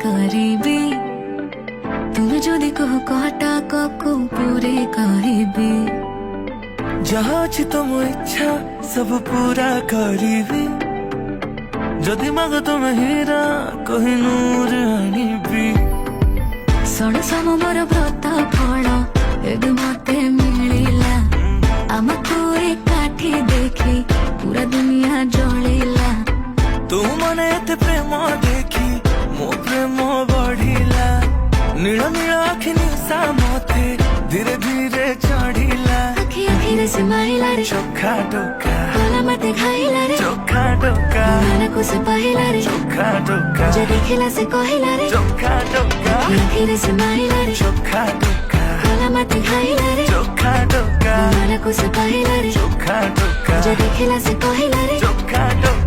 करीबी তুমি যদি কহ কটা ককু पूरे कहबी जहाँ अछि तुम इच्छा सब पूरा करीबी जदि माग तुम हीरा कोहिनूर आनिबी ଶୁଣ ସବୁ ମୋର ବ୍ରତ ଫଳ ଏବେ ମତେ ମିଳିଲା ଆମକୁ ଏକାଠି ଦେଖି ପୁରା ଦୁନିଆ ଜଳିଲା तू मने एते प्रेम देखी मो प्रेम बढ़िला नील नील आखि निशा मते धीरे धीरे चढ़िला ଆଖି ଆଖିରେ ସେ ମାଇଲା ରେ चोखा टोका ଗଲା ମତେ ଖାଇଲା ରେ चोखा टोका ମନକୁ ସେ ପାଇଲା ରେ चोखा टोका ଯେ ଦେଖିଲା ସେ କହିଲା ରେ चोखा टोका ଆଖିରେ ସେ ମାଇଲା ରେ चोखा टोका ଗଲା ମତେ ଖାଇଲା ରେ चोखा टोका ମନକୁ ସେ ପାଇଲା ରେ चोखा टोका ଯେ ଦେଖିଲା ସେ କହିଲା ରେ चोखा टोका।